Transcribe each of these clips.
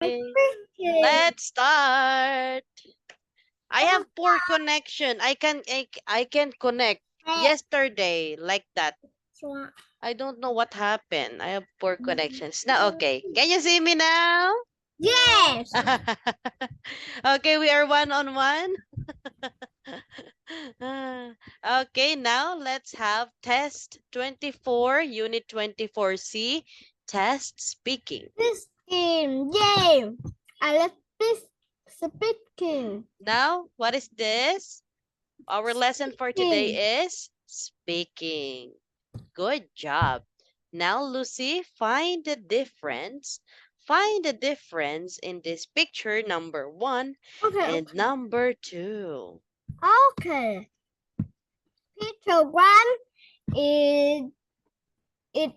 Let's start. I have poor connection. I can connect yesterday like that. I don't know what happened. I have poor connections. Now okay. Can you see me now? Yes. Okay, we are one on one. Okay, now let's have test 24, unit 24C, test speaking. This game. Yay. I love this speaking. Now, what is this? Our lesson for Speaking. today is speaking. Good job. Now, Lucy, find the difference. Find the difference in this picture number 1 Okay. and number 2. Okay. Picture one is it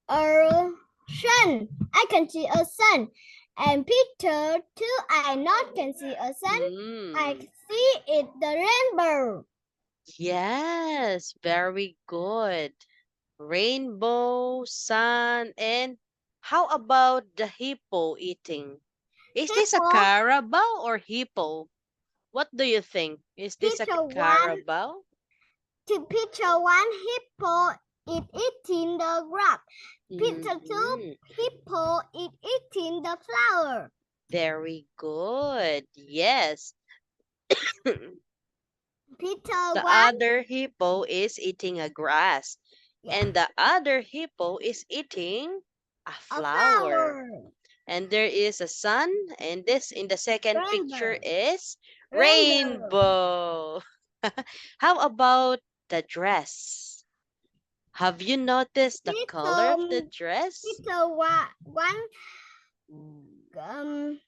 a sun. I can see a sun. And picture two, I not can see a sun. I Mm, see it the rainbow. yes, very good. Rainbow, sun, and how about the hippo eating? Is this a Hippo. carabao or hippo? What do you think? Is this a Picture one. carabao? To picture one hippo is eating the grass. Picture two, Mhm. hippo is eating the flower. Very good. Yes. The Picture one, other hippo is eating a grass, yeah, and the other hippo is eating a a flower. flower. And there is a sun, and this in the second picture Rainbow. is Rainbow. rainbow. How about the dress? Have you noticed the color of the dress? Picture one um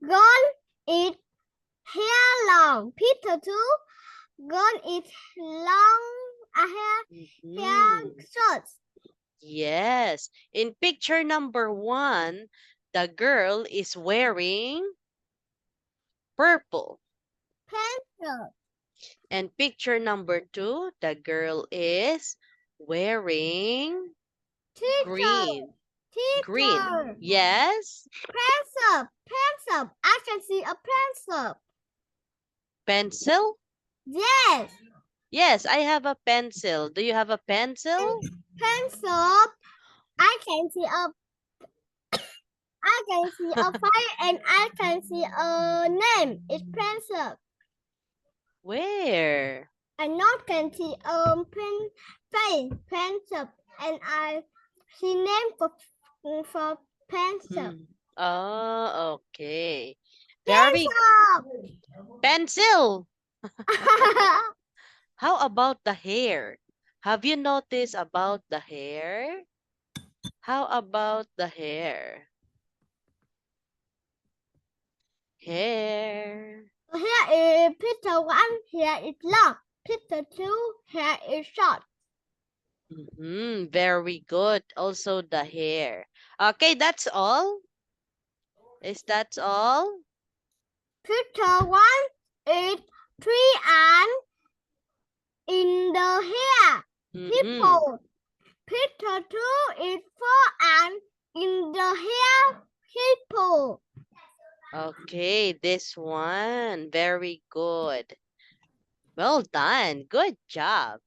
gone is hair long. Picture two gone is long hair Mhm. shorts. Yes. In picture number 1, the girl is wearing purple. Pencil. And picture number 2, the girl is wearing Teacher. green. Green. Teacher. Yes. Pencil. Pencil. I can see a pencil. Pencil? Yes. Yes, I have a pencil. Do you have a pencil? Pencil. I can see a fire and I can see a name. It's pencil. Where? I not can see pencil and I see name for pencil. Oh, okay. Very Pencil. pencil. How about the hair? Have you noticed about the hair? How about the hair? Hair. Here is picture one. Here is long. Picture two. Here is short. Very good. Also the hair. Okay, that's all. Is that all? Picture one is tree and in the hair. Mm-hmm. Hippo. Picture two is four and in the hair. Hippo. Okay, this one. Very good. Well done. Good job.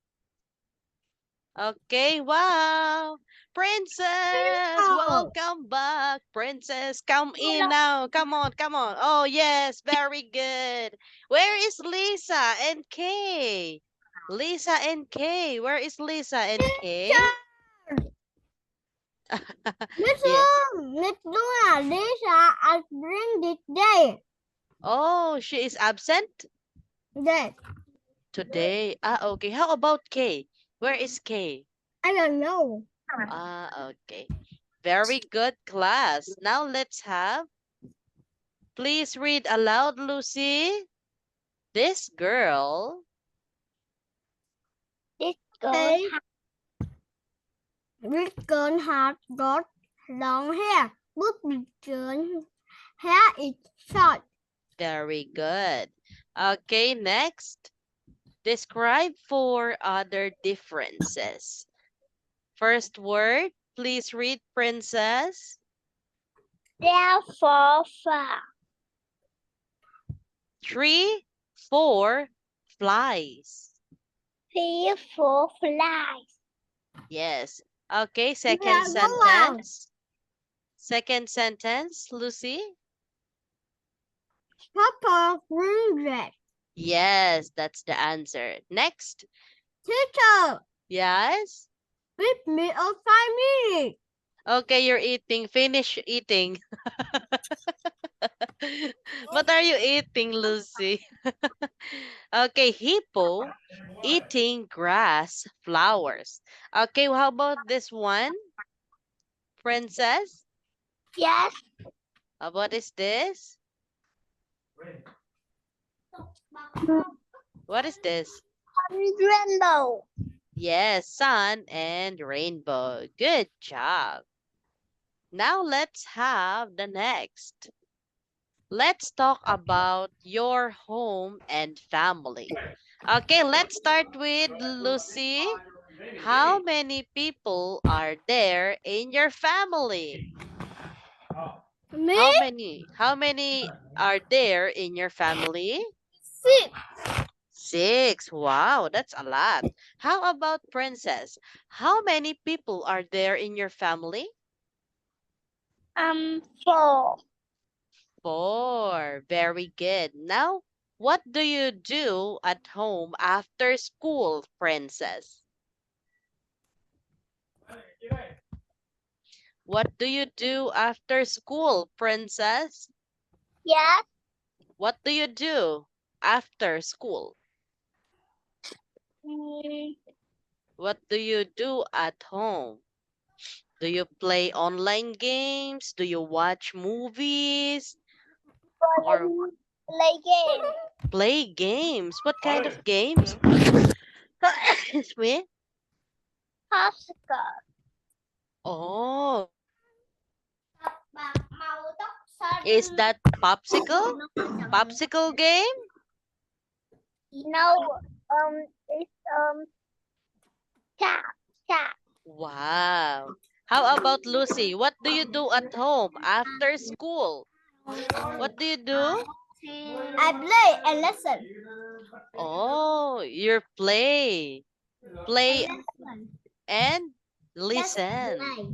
Okay, wow. Princess, Hippo. welcome back. Princess, come in now. Come on, come on. Oh, yes, very good. Where is Lisa and Kay? Lisa and Kay. Where is Lisa and Kay? Miss Yeah. Luna, Lisa, I bring this day. Oh, she is absent Yes. today. Ah, okay. How about Kay? Where is Kay? I don't know. Ah, okay. Very good class. Now let's have, please read aloud, Lucy. This girl. This girl has got long hair, but this girl hair is short. Very good. Okay, next. Describe four other differences. First word, please read princess. Therefore, far. 3, 4 flies. 3, 4 flies. Yes. Okay, second Yeah, go on. sentence. Second sentence, Lucy. Papa green dress. Yes, that's the answer. Next. Teacher, Yes. give me a 5 minutes. Okay, you're eating. Finish eating. What are you eating, Lucy? Okay, hippo eating grass flowers. Okay, how about this one? Princess? Yes. What is this? What is this? Rainbow. Yes, sun and rainbow. Good job. Now let's have the next. Let's talk about your home and family. Okay, let's start with Lucy. How many people are there in your family? Me? How many are there in your family? 6. 6. Wow, that's a lot. How about Princess? How many people are there in your family? 4. 4. Very good. Now, what do you do at home after school, Princess? What do you do after school, Princess? Yes. What do you do after school? What do you do at home? Do you play online games? Do you watch movies? Or Play game. play games? What kind of games? Excuse me? Popsicle. Oh, is that popsicle? Popsicle game? No, it's tap, tap. Wow. How about Lucy? What do you do at home after school? What do you do? I play and listen. Oh, you play and listen. Play.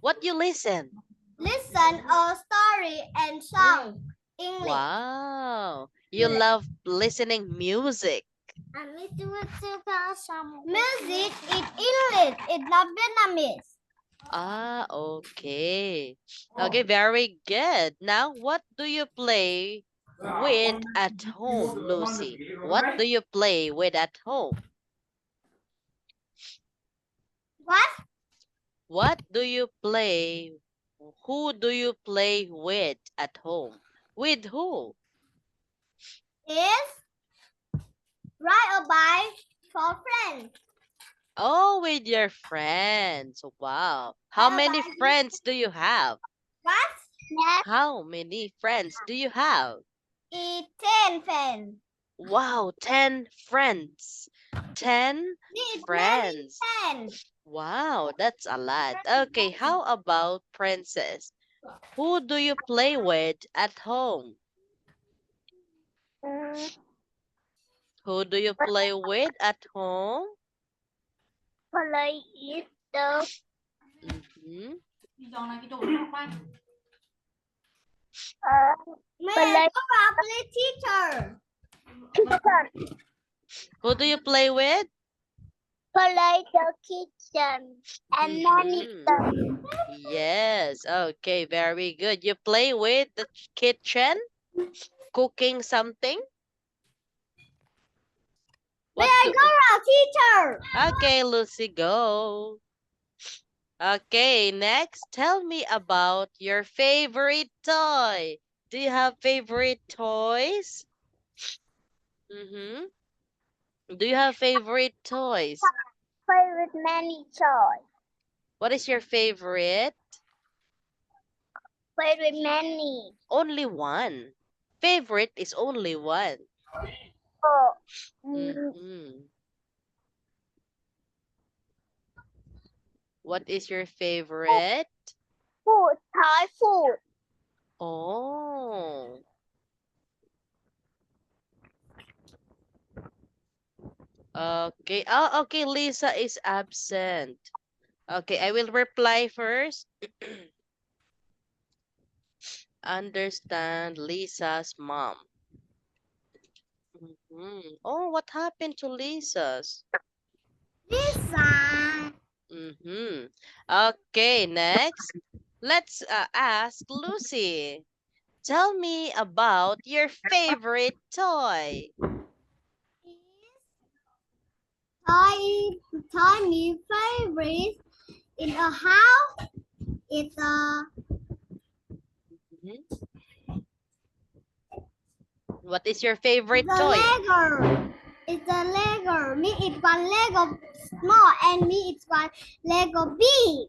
What you listen? Listen a story and song. English. Wow. You love listening music. Music is English. It's not Vietnamese. Ah, okay. Okay, very good. Now, what do you play with at home, Lucy? What do you play with at home? What? What do you play? Who do you play with at home? With who? Is ride a bike for friends. Oh, with your friends. Wow. How many friends do you have? What? Yes. How many friends do you have? 10 friends. Wow, 10 friends. 10 friends. 10. Wow, that's a lot. Okay, how about Princess? Who do you play with at home? Who do you play with at home? Play is the Mhm. play teacher. Who do you play with? Play the kitchen and Mhm. Yes, okay, very good. You play with the kitchen, cooking something? What do- teacher. Okay, Lucy, go. Okay, next, tell me about your favorite toy. Do you have favorite toys? Mm-hmm. Do you have favorite toys? Play with many toys. What is your favorite? Play with many. Only one. Favorite is only one. Oh, Mm-hmm. What is your favorite? food, Thai food. Okay. Oh, okay. Lisa is absent. Okay, I will reply first. Understand Lisa's mom. Oh, what happened to Lisa's? Lisa. Okay, next. Let's ask Lucy. Tell me about your favorite toy. Tiny favorite in a house. It's a Mhm. What is your favorite it's a toy? Lego. It's a Lego. Me, it's one Lego small, and me, it's one Lego big.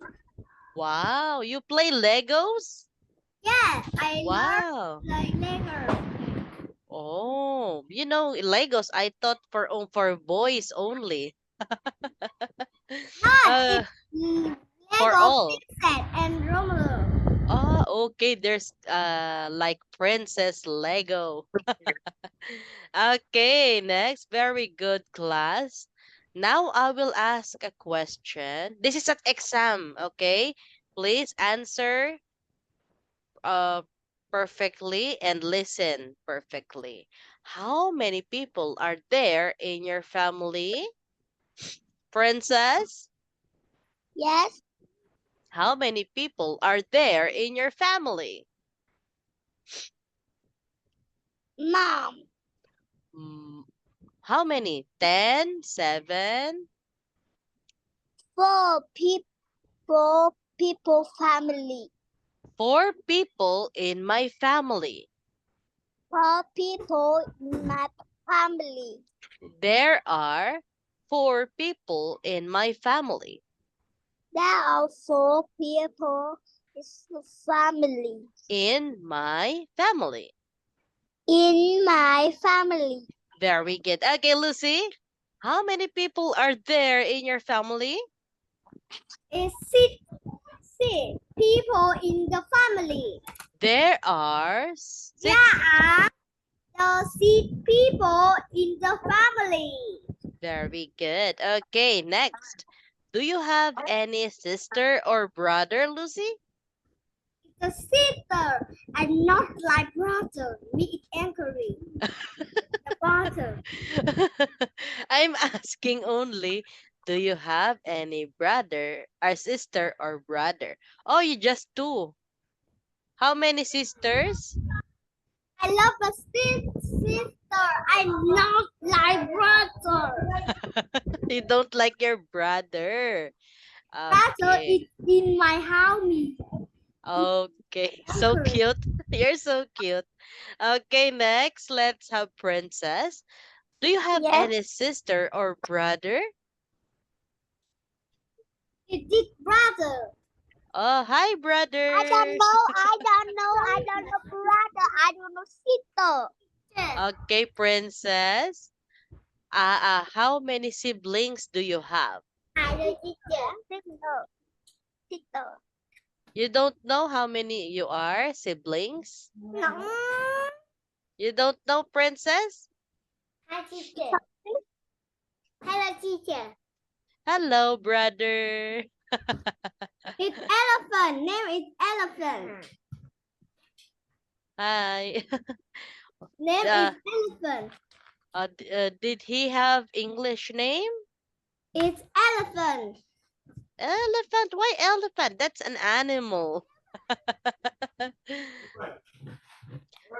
Wow, you play Legos? Yes, I Wow. love like Lego. Oh, you know, Legos, I thought for boys only. Not Uh, it's for Lego all. Princess and Romelu. Oh, okay. There's like Princess Lego. Okay, next. Very good, class. Now I will ask a question. This is an exam, okay? Please answer uh perfectly and listen perfectly. How many people are there in your family? Princess, Yes, how many people are there in your family? Mom. Mm, how many? 10, 7, Four people family. 4 people in my family. 4 people in my family. There are 4 people in my family. There are 4 people in the family. In my family. In my family. Very good. Okay, Lucy, how many people are there in your family? It's 6 people in the family. There are 6. Yeah, the 6 people in the family. Very good. Okay, next. Do you have any sister or brother, Lucy? The sister and not like brother. Me is angry. The brother. I'm asking only, do you have any brother or sister or brother? Oh, you just 2. How many sisters? I love the sister. I'm not like brother. You don't like your brother. Brother Okay. is in my house. Okay. So cute. You're so cute. Okay, next, let's have Princess. Do you have Yes. any sister or brother? It is brother. Oh, hi, I brother. don't know. I don't know. I don't know brother. I don't know sister. Yes. Okay, Princess. How many siblings do you have? I don't teacher. Sister. Sister. You don't know how many you are siblings? No. You don't know, Princess? Hi teacher. Hello teacher. Hello, brother. It's elephant. Name is elephant. Hi. Name Uh, is elephant. did he have English name? It's elephant. Elephant? Why elephant? That's an animal.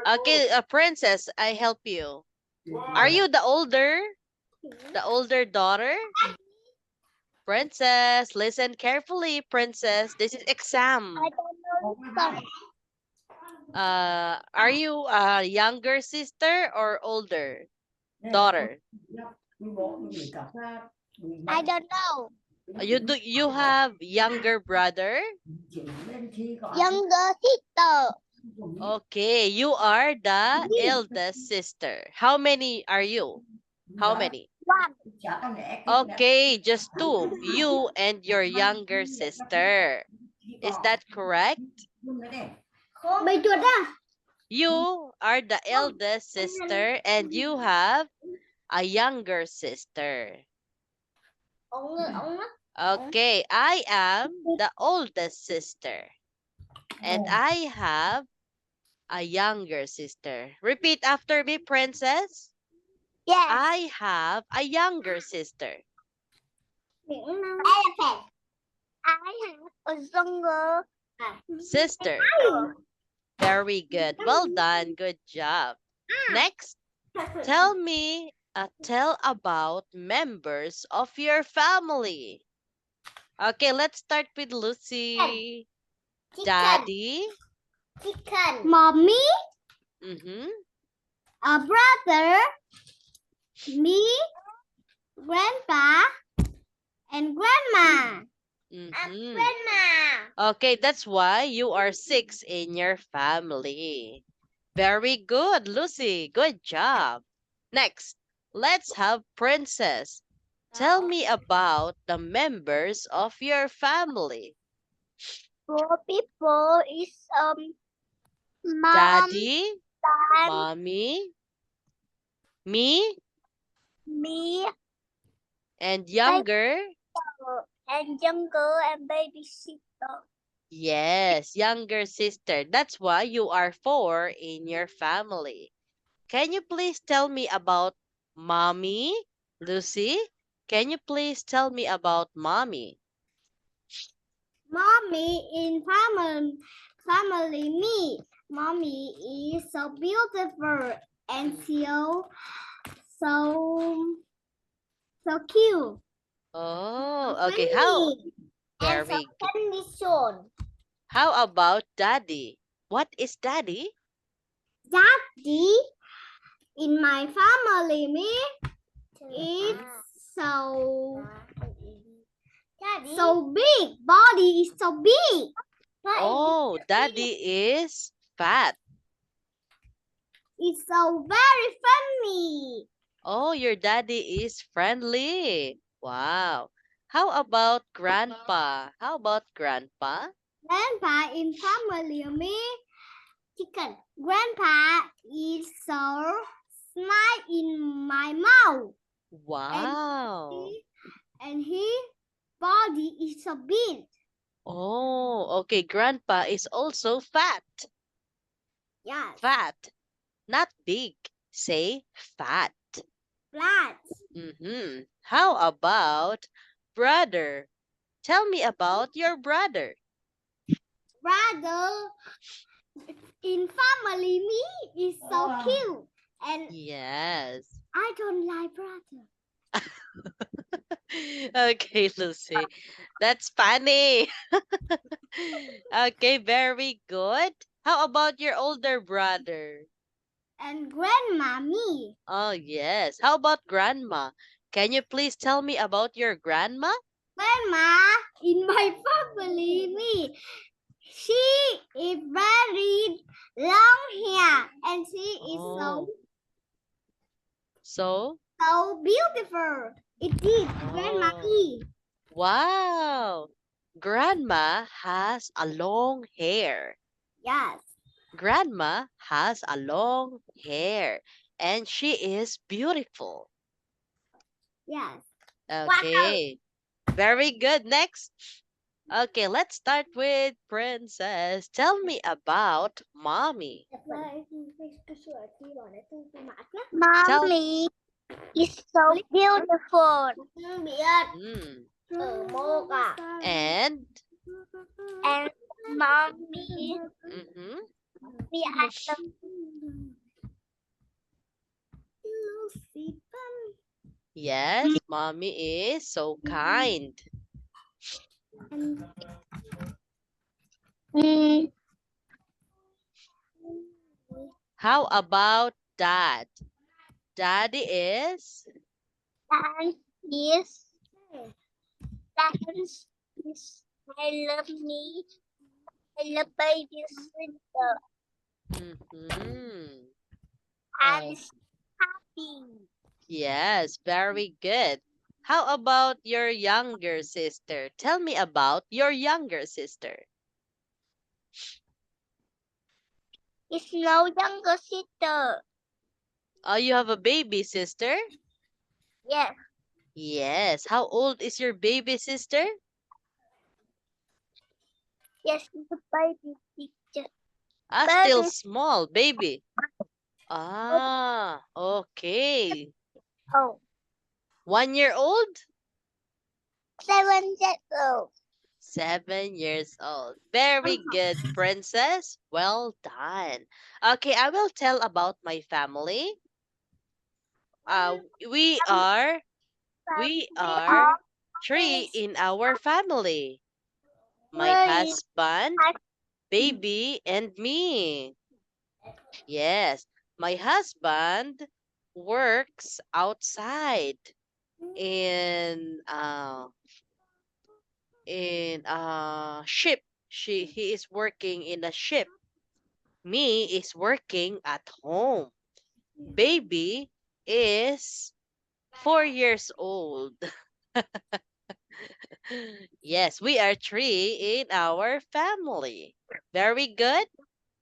Okay, Princess, I help you. Are you the older daughter? Princess, listen carefully, Princess. This is exam. I don't know. Are you a younger sister or older daughter? I don't know. You have younger brother? Younger sister. Okay, you are the eldest sister. How many are you? How many? One. Okay, just 2. You and your younger sister. Is that correct? Mày chuột á. You are the eldest sister and you have a younger sister? Ông Okay, I am the oldest sister. And I have a younger sister. Repeat after me, princess. Yes. I have a younger sister. Elephant. I have a younger Sister. Very good. Well done. Good job. Next, tell about members of your family. Okay, let's start with Lucy. Daddy. Chicken. Mommy. Mm-hmm. A brother. Me. Grandpa. And grandma. Mm-hmm. Grandma. Okay, that's why you are 6 in your family. Very good, Lucy. Good job. Next, let's have Princess. Tell me about the members of your family. 4 people is mom, Daddy, dad, mommy, me, me, and younger. and younger and babysitter. Yes, younger sister. That's why you are 4 in your family. Can you please tell me about mommy? Lucy, can you please tell me about mommy? Mommy in family me. Mommy is so beautiful and so cute. Oh, okay. And so Very good. condition. How about daddy? What is daddy? Daddy in my family me is so big. Body is so big. Oh, daddy is fat. It's so very funny. Oh, your daddy is friendly. Wow. How about grandpa? How about grandpa? Grandpa in family me chicken. Grandpa is so smile in my mouth. Wow. And his body is so big. Oh, okay. Grandpa is also fat. Yes. Fat, not big. Say fat. Flat. Mm-hmm. How about brother? Tell me about your brother. Brother in family me is so cute. And Yes. I don't like brother. Okay, Lucy. That's funny. Okay, very good. How about your older brother? And grandma me. Oh, yes. How about grandma? Can you please tell me about your grandma? Grandma in my family me. She is very long hair and she is So? so beautiful. It is Grandma E. Wow. Grandma has a long hair. Yes. Grandma has a long hair and she is beautiful. Yes. Okay. Very good. Next. Okay, let's start with Princess. Tell me about mommy. Mommy is so beautiful. Mm. And And Mommy, mhm. we are the Yes, mommy is so kind. mm, How about dad? Daddy is and yes, that is I love me. I love baby sister mhm. and happy. Yes, very good. How about your younger sister? Tell me about your younger sister. Is no younger sister. Oh, you have a baby sister? Yes. Yes. How old is your baby sister? Yes, the baby teacher. Ah, still Baby. small, baby. Ah, okay. Oh, 1 year old? 7 years old. 7 years old. Very good, princess. Well done. Okay, I will tell about my family. Uh, we are we We are are three is in our family. My three. husband, baby, and me. Yes, my husband works outside in ship. He is working in a ship. Me is working at home. Baby is 4 years old. Yes, we are three in our family. Very good.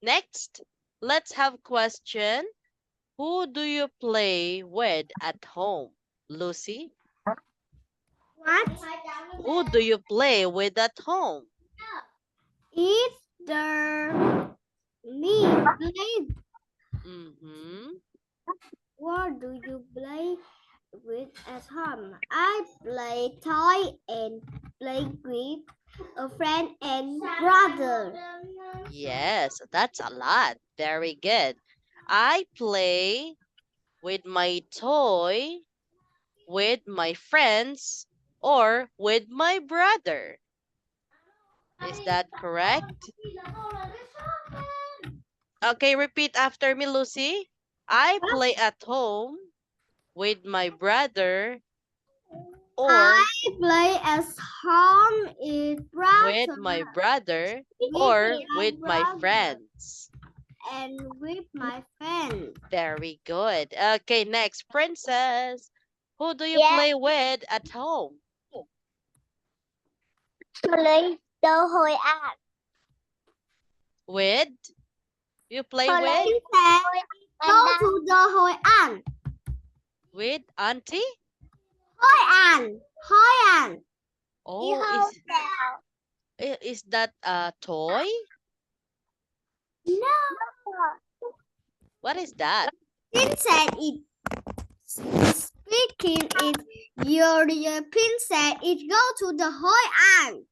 Next, let's have question. Who do you play with at home? Lucy, What who do you play with at home? is the me play? Mm-hmm. What do you play with at home? I play toy and play with a friend and brother. Yes, that's a lot. Very good. I play with my toy, with my friends, or with my brother. Is that correct? Okay, repeat after me, Lucy. I play at home with my brother or I play as home is with brother my brother with or my with my brother friends. and with my friend. Very good. Okay, next, princess. Who do you Yes, play with at home? play the Hội An. With? You play Play with? Princess, Hội go An. to the Hoi An. With auntie? Hoi An. Hoi An. Oh, is that a toy? No. What is that? Princess is speaking is your princess is go to the Hoi An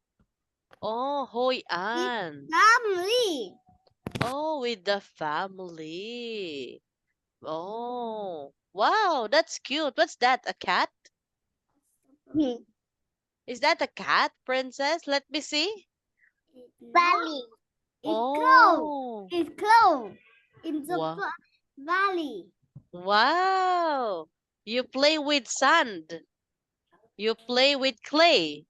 Oh, Hoi An. family. Oh, with the family. Oh, wow, that's cute. What's that? A cat? Is that a cat, princess? Let me see. Valley. It's close. Oh, It's close in the wow. valley. Wow. You play with sand. You play with clay.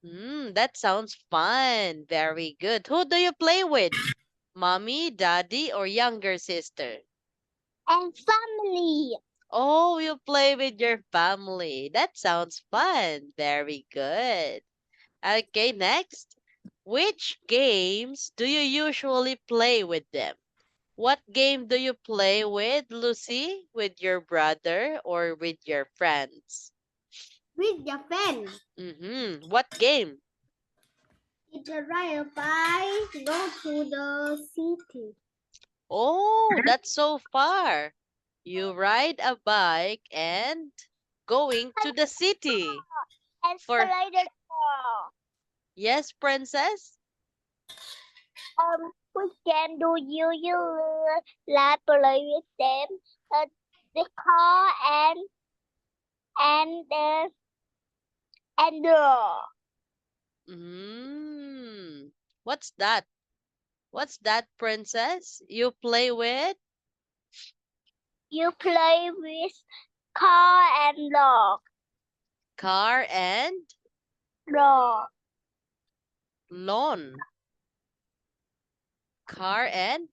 That sounds fun. Very good. Who do you play with? Mommy, daddy, or younger sister? And family. Oh, you play with your family. That sounds fun. Very good. Okay, next. Which games do you usually play with them? What game do you play with, Lucy? With your brother or with your friends? With your friend. What game? It's a ride by go to the city. Oh, that's so far. You ride a bike and going to the city. And For play the ball. yes, princess? We can do you like play with them. The car and the and the What's that? What's that, princess? You play with you play with car and dog. car and Dog. lawn. Car and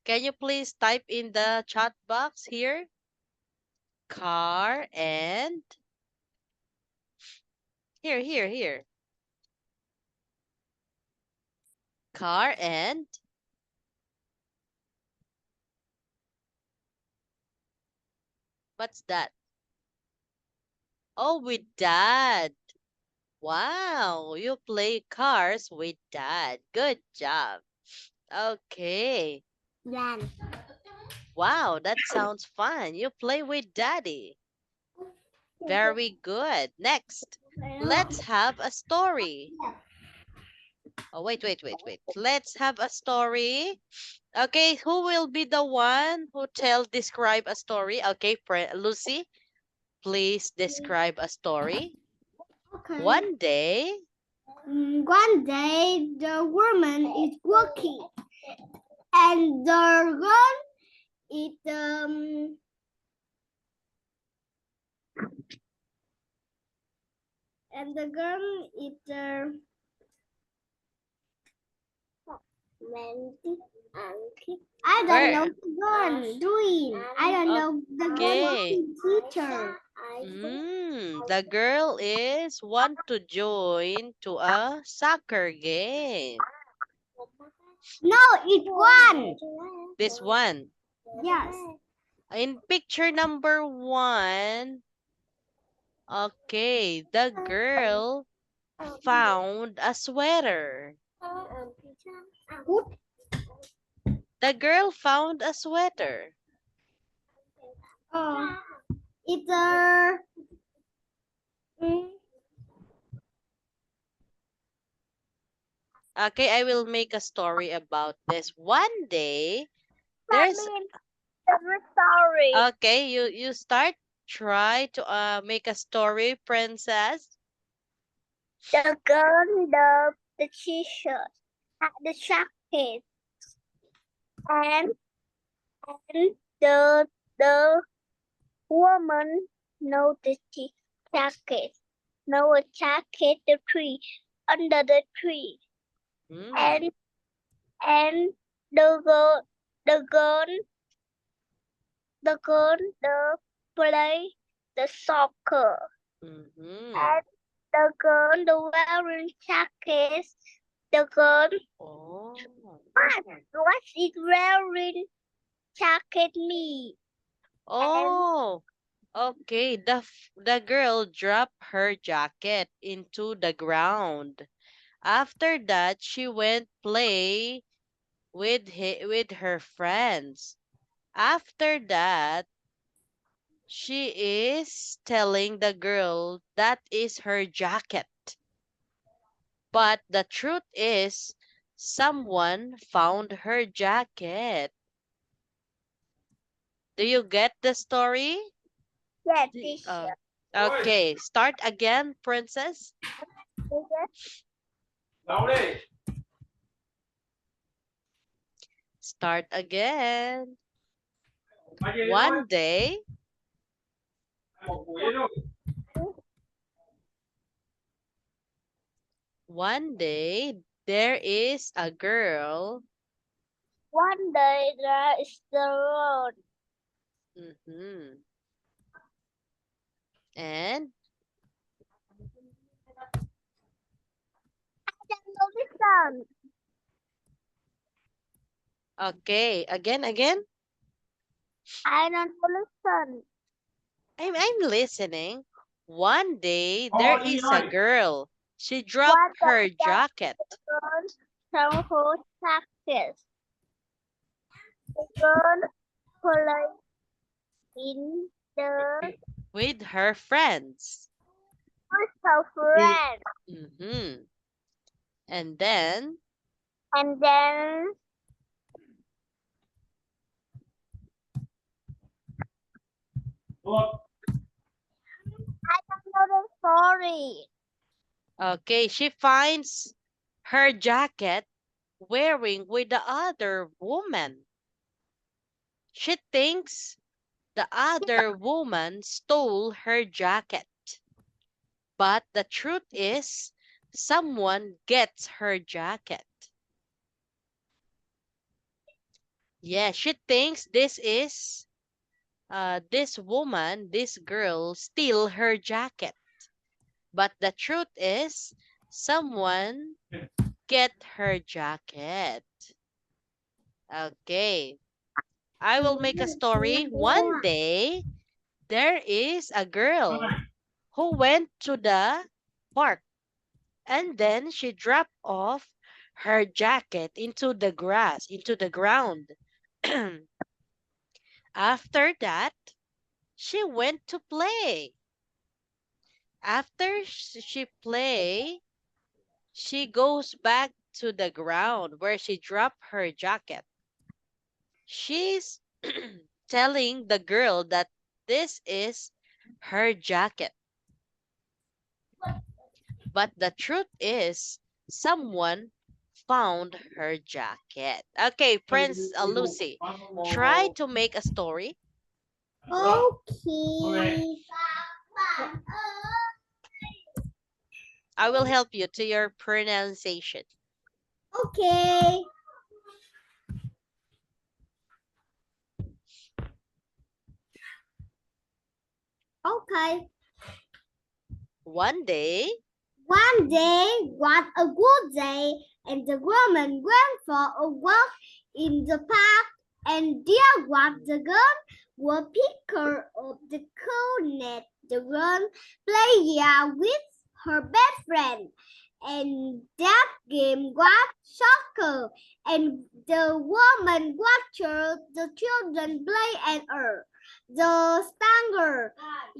can you please type in the chat box here? Car and here. Car and What's that? Oh, with dad. Wow, you play cars with dad. Good job. Okay. Then. Wow, that sounds fun. You play with daddy. Very good. Next, let's have a story. Oh, wait. Let's have a story. Okay, who will be the one who describe a story? Okay, Lucy, please describe a story. Okay. One day, One day, the woman is working, and the girl is and the girl is I don't Where? know the girl doing. I don't know the girl Okay. teacher. The girl is want to join to a soccer game. No, it's one. This one. Yes. In picture number 1, okay, the girl found a sweater. The girl found a sweater. Oh, it's a. Okay, I will make a story about this. One day, there's Sorry. okay, you start. Try to make a story, princess. The girl loved the t-shirt, the jacket, and the woman noticed the jacket. No jacket the tree under the tree, Mm. and the girl the play the soccer. Mm-hmm. And the girl the wearing jacket. The girl Oh. what is wearing jacket me? Oh. Okay, the girl dropped her jacket into the ground. After that, she went play with her friends. After that, she is telling the girl that is her jacket. But the truth is, someone found her jacket. Do you get the story? Yes, Uh, teacher. okay, start again, princess. Start again. One day, there is a girl. One day there is the road. Mhm. And Listen. okay, again. I don't listen. I'm listening. One day, there is a girl. She dropped What her the jacket. girl some who practice. The girl play in the With her friends. with her friend. Mm-hmm. And then, And then I don't know the story. okay, she finds her jacket wearing with the other woman. She thinks the other woman stole her jacket. But the truth is, someone gets her jacket. Yeah, she thinks this woman, this girl, steal her jacket. But the truth is, someone get her jacket. Okay. I will make a story. One day, there is a girl who went to the park, and then she dropped off her jacket into the grass, into the ground. After that, she went to play. After she play, she goes back to the ground where she dropped her jacket. She's telling the girl that this is her jacket. But the truth is, someone found her jacket. Okay, Prince Lucy, try to make a story. Okay. I will help you to your pronunciation. Okay. Okay. One day, One day was a good day, and the woman went for a walk in the park, and there was the girl who picked her up the coconut. The girl played with her best friend, and that game was soccer, and the woman watched the children play and her. The Stanger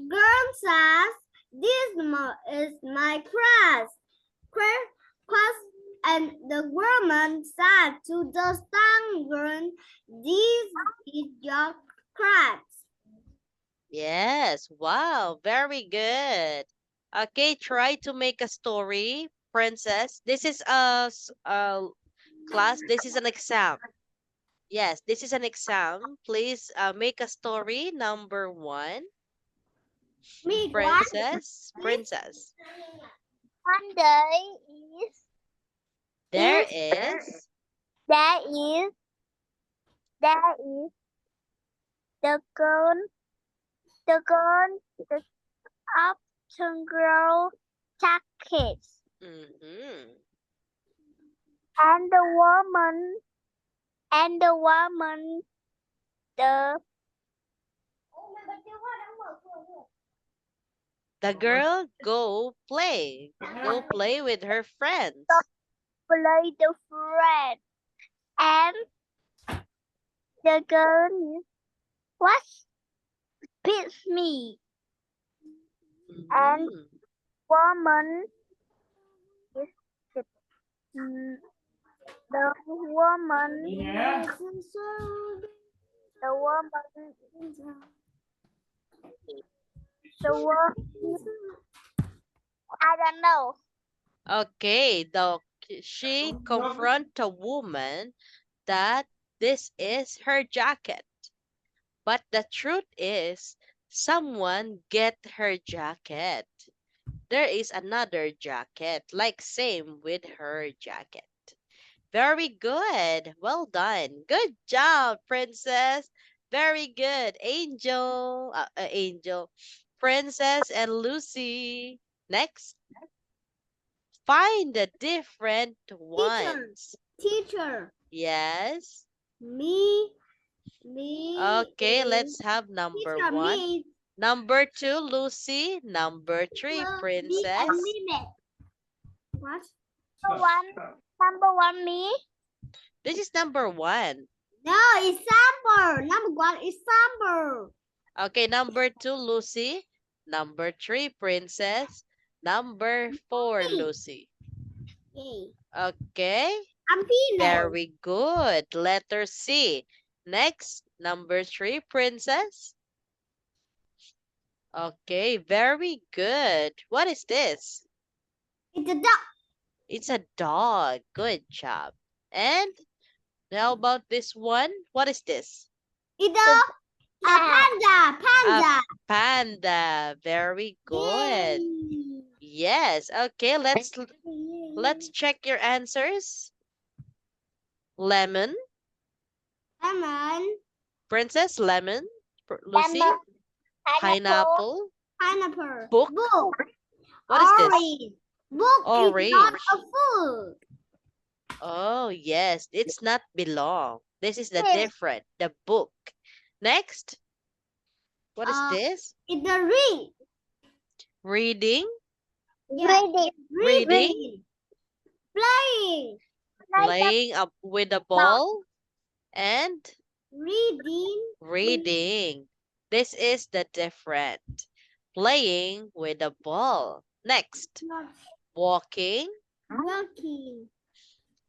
girl says, "This is my class." And the woman said to the Stanger, "This is your class." yes, wow, very good. Okay, try to make a story, Princess. This is a class. This is an exam. Yes, this is an exam. Please make a story. Number 1. Make Princess. Princess. One day is There Is is there is the girl the upton girl jackets mhm, and the woman the girl go play. Go play with her friends. play the friend and the girl was beats me and Mhm. woman is the the woman the woman the woman I don't know. Okay, she confront a woman that this is her jacket. But the truth is, someone get her jacket. There is another jacket, like same with her jacket. Very good. Well done. Good job, Princess. Very good. Angel, Princess, and Lucy. Next, find the different ones. Teacher. Yes. Me. Okay, let's is have number teacher. 1. Me. Number 2, Lucy. Number 3, Me and Princess. Lynette. What? Number one me. This is number 1. No, it's Samber. Number 1 is Samber. Okay, number 2, Lucy. Number 3, Princess. Number 4, Lucy. Okay. Okay, I'm Pino. very good. Letter C. Next, number 3, Princess. Okay, very good. What is this? It's a duck. It's a dog. Good job. And how about this one? What is this? It's a panda. Panda. Panda. Very good. Yay. Yes. Okay, let's check your answers. Lemon. Lemon. Princess, lemon. Lucy. Lemon. Pineapple. Pineapple. Book. What is this? Orange. Book is not Orange. a food. Oh, yes. It's not belong. This is the Yes. different. The book. Next. What is this? It's a read. Reading? Yeah. Reading. Reading? Playing. Playing up with a ball? And Reading. reading. This is the different. Playing with a ball. Next. Walking? Walking.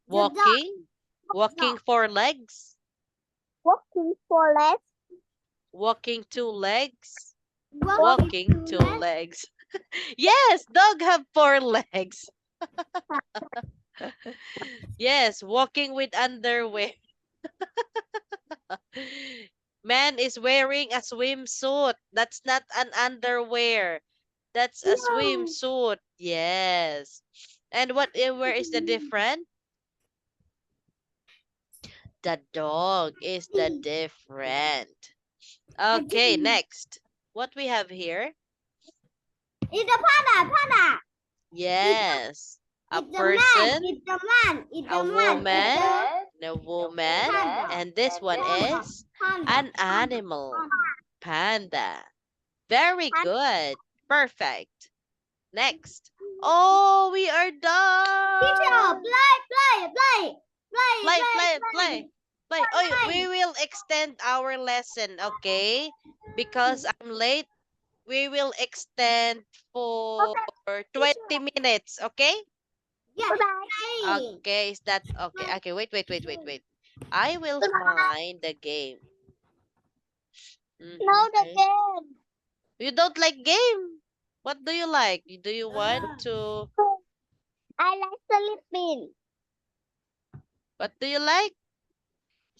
Walking? Walking four legs? Walking for legs. Walking two legs? Walking Walking two legs. Yes, dog have four legs. Yes, walking with underwear. Man is wearing a swimsuit. That's not an underwear. That's a swimsuit. Yes. And where is the different? The dog is the different. Okay, next. What we have here? It's a panda. Yes. A It's person, It's a man. It's a woman, and a woman. And this one is an animal. Panda. Very good. Perfect. Next. Oh, we are done. Teacher, Play. Oh, we will extend our lesson, okay? Because I'm late, we will extend for 20 minutes, okay? Yeah. Okay, is that okay? Okay, wait. I will find the game. No, the Okay. game. You don't like game? What do you like? Do you want to? I like sleeping. What do you like?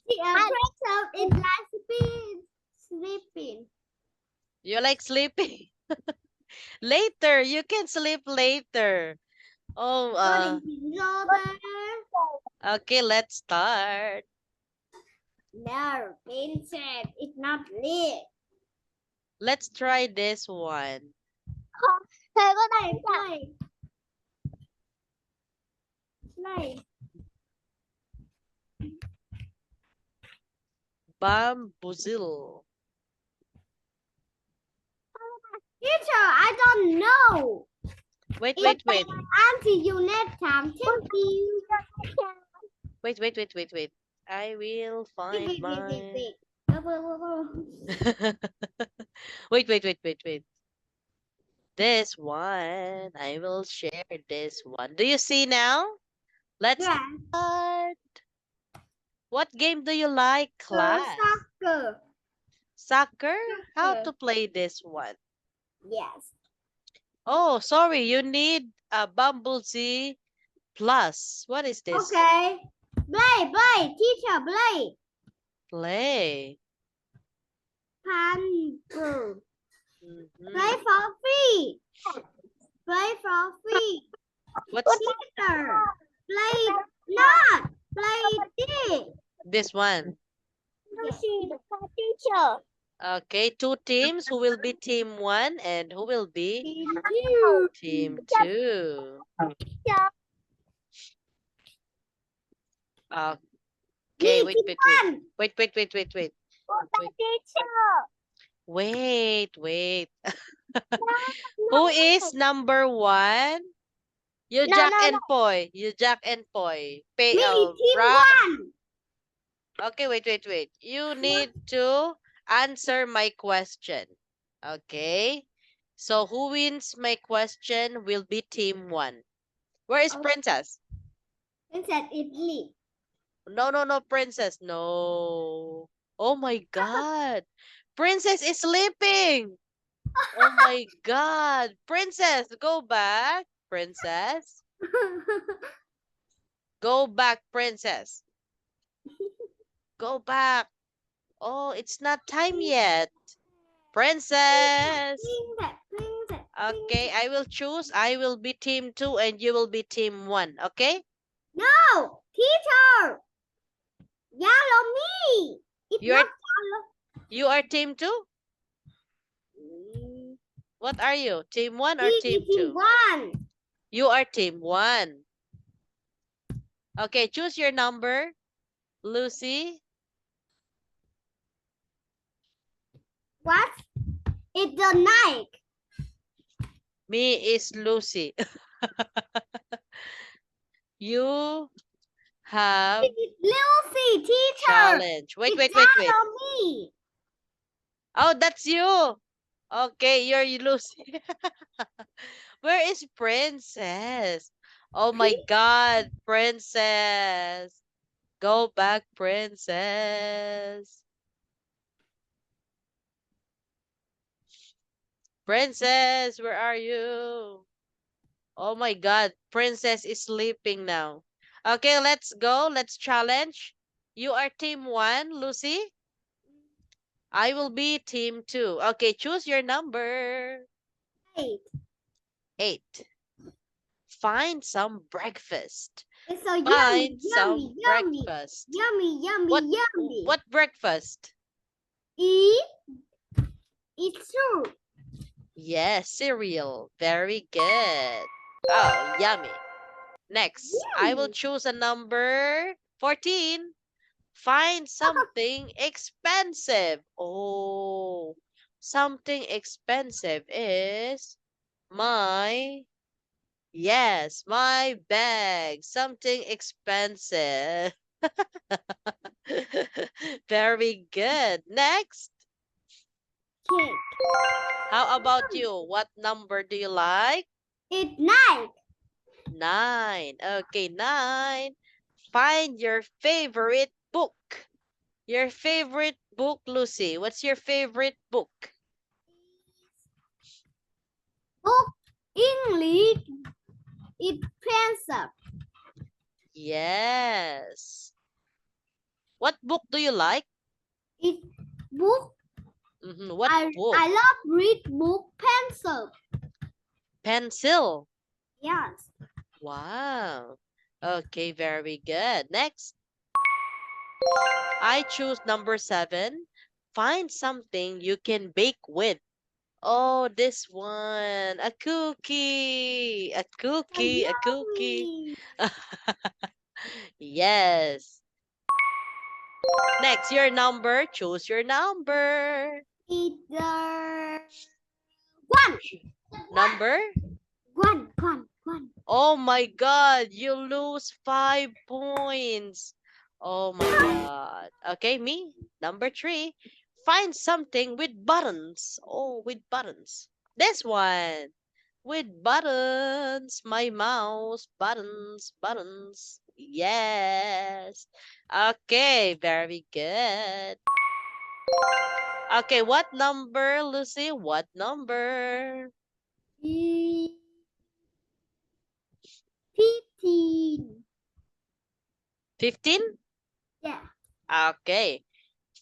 Princess is like sleeping. You like sleeping? Later, you can sleep later. Oh, okay, let's start. No, princess, it's not lit. Let's try this one. Thầy có đọc chậm. Play. Bamboozle. Teacher, I don't know. Wait. Auntie, you need time. Thank you. Wait. I will find mine. Wait. This one. I will share this one. Do you see now? Let's start. What game do you like, class? Soccer. Soccer? How to play this one? Yes. Oh, sorry. You need a Bumblebee Plus. What is this? Okay. Play. Teacher, play. Play. Pamper. Play for free. What's Teacher? Play not. Play this one? Teacher. Okay, two teams. Who will be team 1 and who will be team 2? Okay, wait. Wait. Who is number 1? You Jack and Poi. Pay team rock. 1. Okay, wait. You need to answer my question. Okay. So who wins my question will be team 1. Where is Princess? Princess Italy. No, Princess. No. Oh my God. Princess is sleeping. Oh my God. Princess, go back. Princess. Go back, Princess. Go back. Oh, it's not time yet. Princess. Princess. Okay, I will choose. I will be team 2 and you will be team 1. Okay? No, teacher. Yellow me. It's You're- not yellow. You are team 2? What are you? Team 1 or team 2? 1. You are team 1. Okay, choose your number. Lucy. What? It's the night. Me is Lucy. You have It's Lucy, teacher. challenge. Wait. It's that on me. Oh, that's you. Okay, you're Lucy. Where is Princess? Oh my God, Princess. Go back, Princess. Princess, where are you? Oh my God, Princess is sleeping now. Okay, let's go. Let's challenge. You are team 1, Lucy. I will be team 2. Okay, choose your number. 8. 8. Find some breakfast. It's so Find yummy, some yummy, breakfast. yummy, yummy, What yummy. what breakfast? Eat soup. Yes, cereal. Very good. Oh, yummy. Next, I will Yummy. choose a number 14. Find something expensive. Oh, something expensive is my, yes, my bag. Something expensive. Very good. Next, Cake. how about you? What number do you like? It's 9. 9. Okay, 9. Find your favorite book. Your favorite book, Lucy. What's your favorite book? Book English. It's pencil. Yes. What book do you like? It's book. What book? I love read book pencil. Pencil. Yes. Wow. Okay, very good. Next. I choose number 7. Find something you can bake with. Oh, this one. A cookie. A cookie. A cookie. Yummy. Yes. Next, your number. Choose your number. It's the 1. Number? 1. Oh my God, you lose 5 points. Oh my God. Okay, me. Number 3. Find something with buttons. Oh, with buttons. This one. With buttons. My mouse. Buttons. Buttons. Yes. Okay, very good. Okay, what number, Lucy? What number? 15. 15? Yeah. Okay.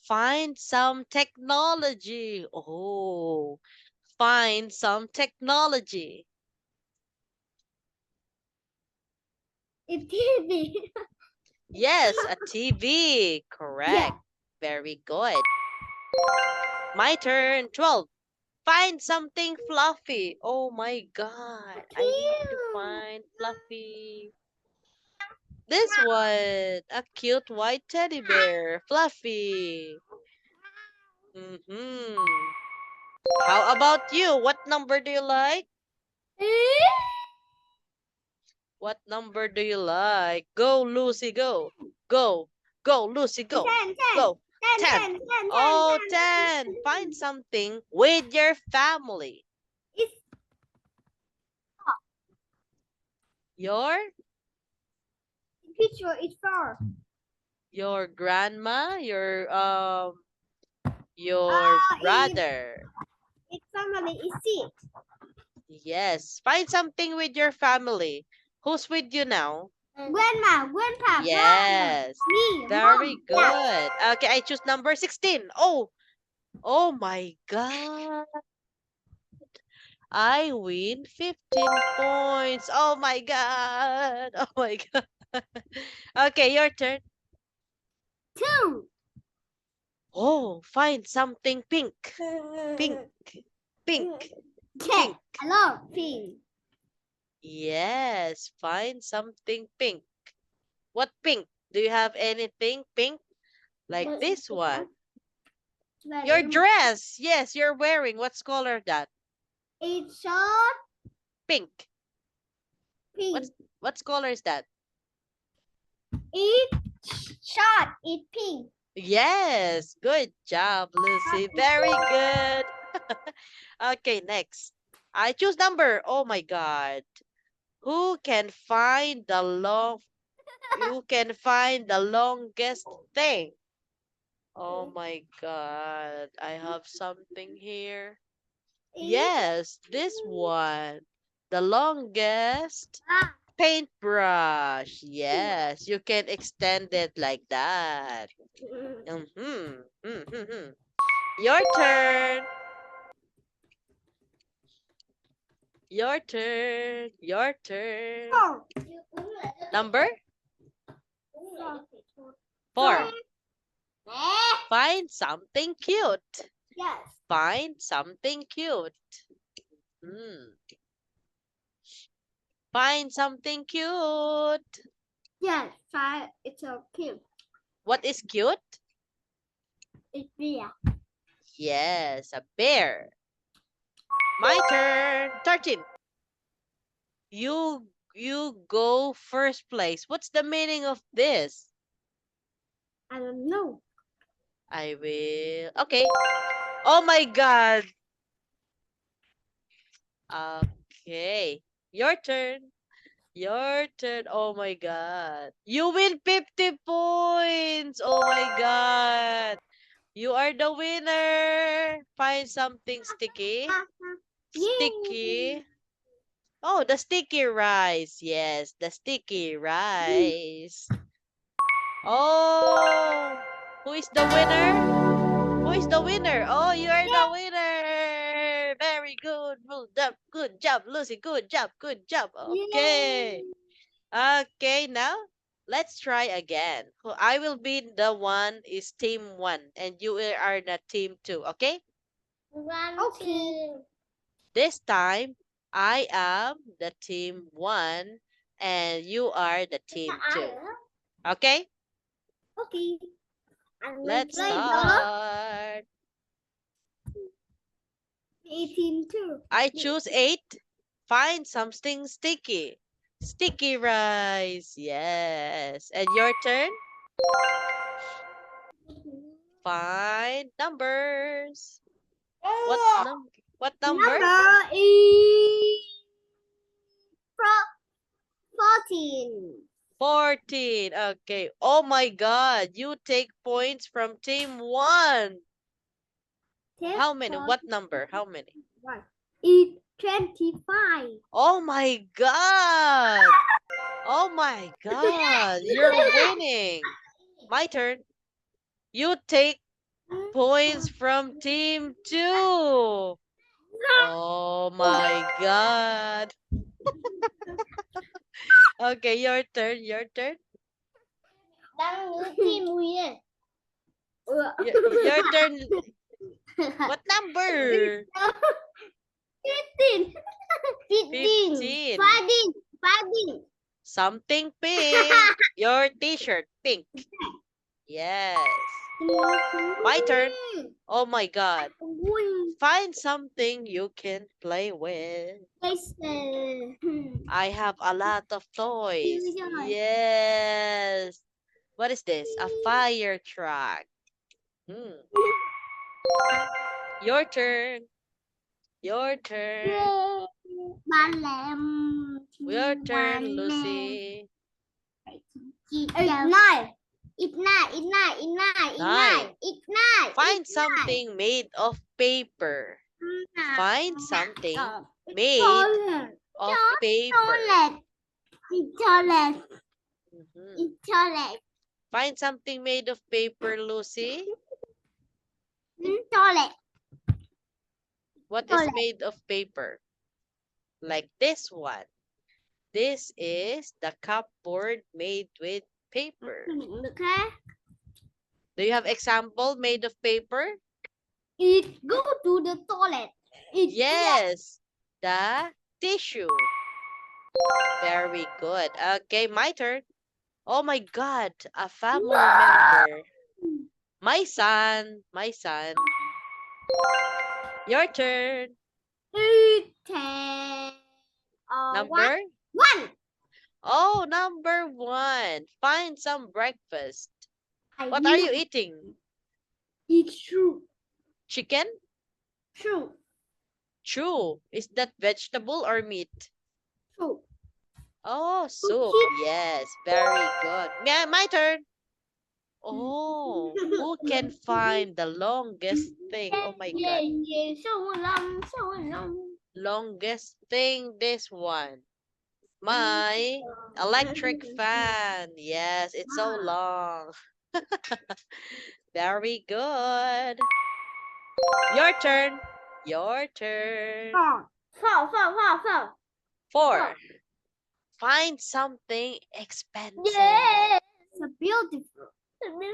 Find some technology. Oh, find some technology. It's TV. Yes, a TV. Correct. Yeah. Very good. My turn. 12. Find something fluffy. Oh my God. I need to find fluffy. This one. A cute white teddy bear. Fluffy. How about you? What number do you like? What number do you like? Go, Lucy, go. Go. Go, Lucy, go. 10. Go. 10. 10. Oh, 10. Find something with your family. It's Your picture is 4. your grandma, your It's brother. family is 6. Yes. Find something with your family. Who's with you now? Grandma, grandpa, Yes. me, Very mom, good. Okay, I choose number 16. Oh, oh my God. I win 15 points. Oh my God. Oh my God. Okay, your turn. 2. Oh, find something pink. Pink. Pink. Okay. Pink. I love pink. Yes, find something pink. What pink? Do you have anything pink? Like this one. Your dress. Yes, you're wearing. What's color that? It's short, Pink. pink. What's color is that? It's short, it's pink. Yes, good job, Lucy. Very good. Okay, next. I choose number. Oh my God. Who can find the longest thing? Oh my God. I have something here. Yes, this one. The longest Ah, paintbrush. Yes, you can extend it like that. Your turn. Your turn. Your turn. Number 4. Find something cute. Yes. Find something cute. Find something cute. Yes, it's so cute. What is cute? It's beer. Yes, a bear. My turn. 13. You go first place. What's the meaning of this? I don't know. I will. Okay. Oh my God. Okay. Your turn. Your turn. Oh my God. You win 50 points. Oh my God. You are the winner. Find something sticky. Sticky. Oh, the sticky rice. Yes, the sticky rice. Oh, who is the winner? Who is the winner? Oh, you are the winner. Very good. Good job, Lucy. Good job. Good job. Okay. Okay, now let's try again. I will be the one is team 1 and you are the team 2, okay? Okay. This time I am the team 1 and you are the team 2. Okay? Okay. Let's Play start. 18 too. I choose 8. Find something sticky. Sticky rice. Yes. And your turn? Find numbers. What number? Number is 14. 14. Okay. Oh my God. You take points from team 1. How many? What number? How many? It's 25. Oh my God. Oh my God. You're winning. My turn. You take points from team 2. Oh my God. Okay, your turn. Your turn. Your turn. What number? 15. 15. 15. Something pink. Your t-shirt, pink. Yes. My turn. Oh my God. Find something you can play with. I have a lot of toys. Yes. What is this? A fire truck. Your turn. Your turn. Your turn, Lucy. Ignite. Nine. Find something made of paper. Find something made of paper. Find something made of paper, Lucy. What is made of paper? Like this one. This is the cupboard made with paper. Do you have example made of paper? It go to the toilet. Yes, the tissue. Very good. Okay, my turn. Oh my God, a family member. My son. Your turn. Eat 10 or Number? 1. Oh, number 1. Find some breakfast. I What are you eating? eat soup. Chicken? Soup. True. Is that vegetable or meat? Soup. Oh, soup. Yes, very good. My turn. Oh, who can find the longest thing? Oh my God. Longest thing, this one. My electric fan. Yes, it's so long. Very good. Your turn. Your turn. 4. 4. Find something expensive. Yes. Beautiful.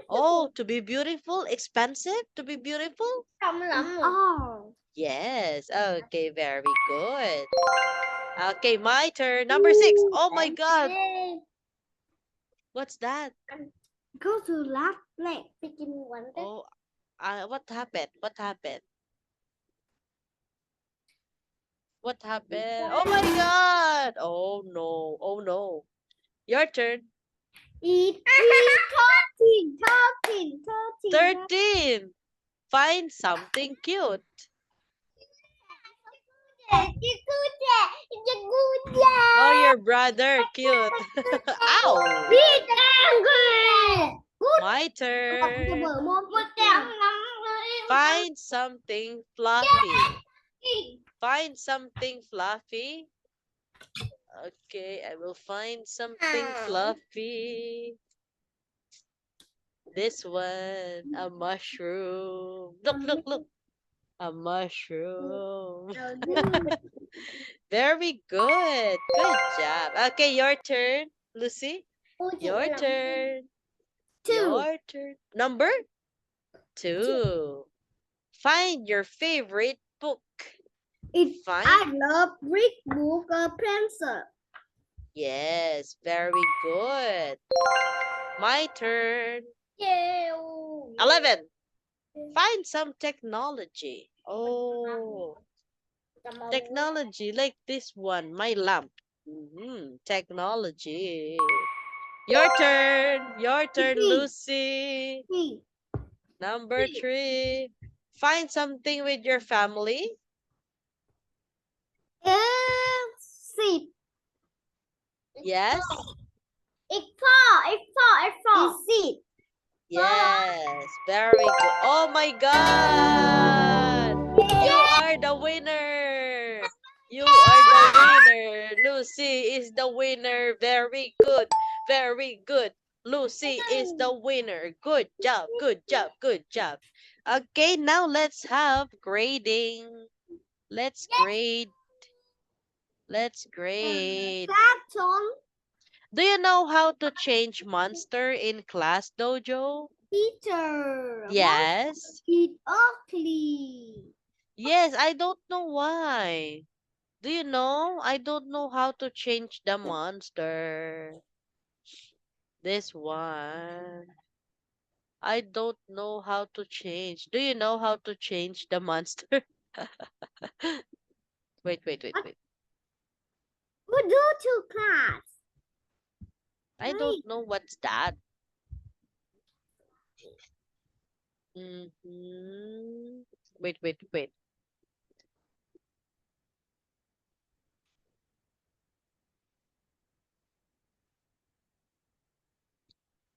Oh, to be beautiful, expensive to be beautiful? Oh. Yes. Okay, very good. Okay, my turn. Number 6. Oh my God. What's that? Go to last night. Picking one. Oh, what happened? What happened? What happened? Oh my God. Oh no. Oh no. Your turn. Eat 13. 13. Find something cute. Oh, your brother. Cute. Ow. My turn. Find something fluffy. Find something fluffy. Okay, I will find something fluffy. This one, a mushroom. Look. A mushroom. Very good. Good job. Okay, your turn, Lucy. Your turn. 2. Your turn. Number 2. Find your favorite book. I love read book pencil. Yes, very good. My turn. 11. Find some technology. Oh, technology like this one, my lamp. Technology. Your turn. Your turn, 3. Lucy. 3. Number 3. Find something with your family. Seat. Yes. It's 4. Seat. Yes. Very good. Oh my God. You are the winner. You are the winner. Lucy is the winner. Very good. Very good. Lucy is the winner. Good job. Good job. Good job. Okay, now let's have grading. Let's grade. Let's grade. Do you know how to change monster in Class Dojo? Teacher. Yes. Eat ugly. Yes, I don't know why. Do you know? I don't know how to change the monster. This one. I don't know how to change. Do you know how to change the monster? Wait. Who do to class? I don't know what's that. Wait.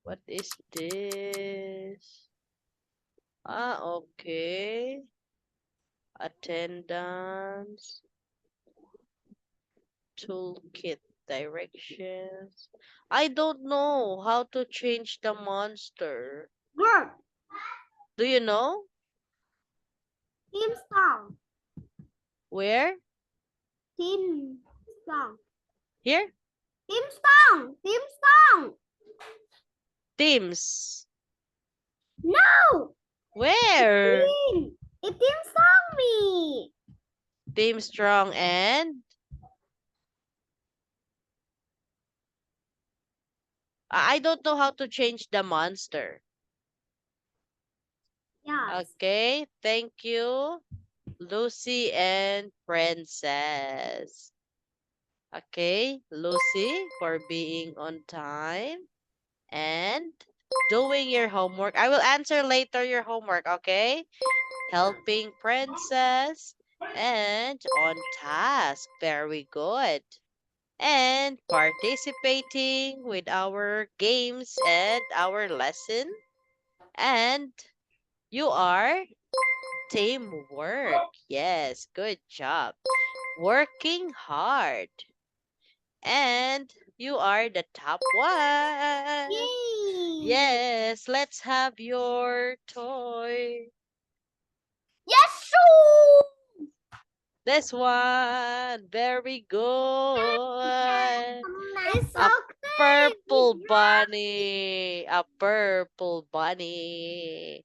What is this? Okay. Attendance. Toolkit directions. I don't know how to change the monster. Good. Do you know? Team song. Where? Team song. Here? Team song. Team song. Teams. No. Where? It team song me. Team Strong and I don't know how to change the monster. Okay, thank you, Lucy and Princess. Okay, Lucy, for being on time and doing your homework. I will answer later your homework, okay? Helping Princess and on task. Very good. And participating with our games and our lesson. And you are teamwork. Yes, good job. Working hard. And you are the top one. Yay! Yes, let's have your toy. Yes, This one. Very good. it's so A cute. purple bunny. A purple bunny.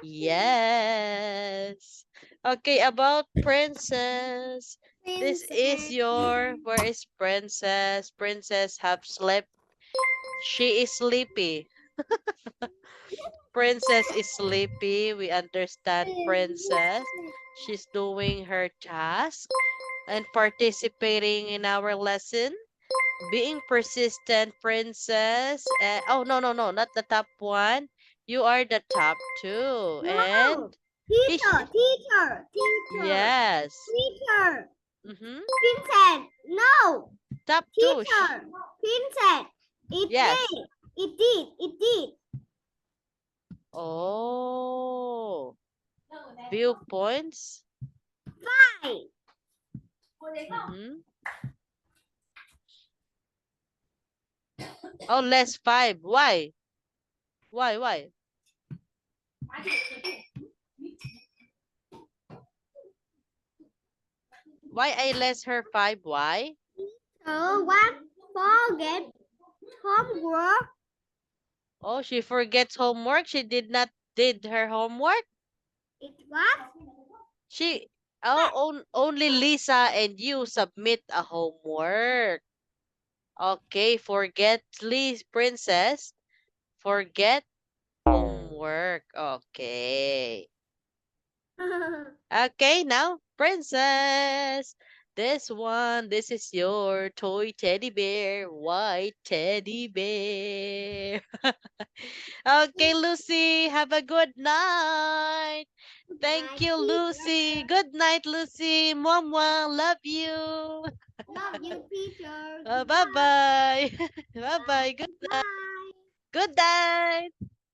Yes. Okay, about Princess. This is your, where is Princess? Princess have slept. She is sleepy. Princess is sleepy. We understand Princess. She's doing her task and participating in our lesson. Being persistent, Princess. Oh, no, no, no, not the top one. You are the top two. No. And Teacher. yes. Teacher. Mm-hmm. Princess. No. Top two. Teacher. Princess. Yes. It did. Oh. Viewpoints. Hi. Mm-hmm. Oh, less 5. Why? Why? Why I less her 5? Why? So what? Forget homework. Oh, she forgets homework. She did not did her homework. It what? She only Lisa and you submit a homework. Okay, forget please, Princess. Forget homework. Okay. Okay, now, Princess. This is your toy teddy bear, white teddy bear. Okay, Lucy, have a good night. Thank you, Lucy. Good night, Lucy. Mwah, love you. Love you, teacher. Bye-bye. Bye-bye. Bye. Good night.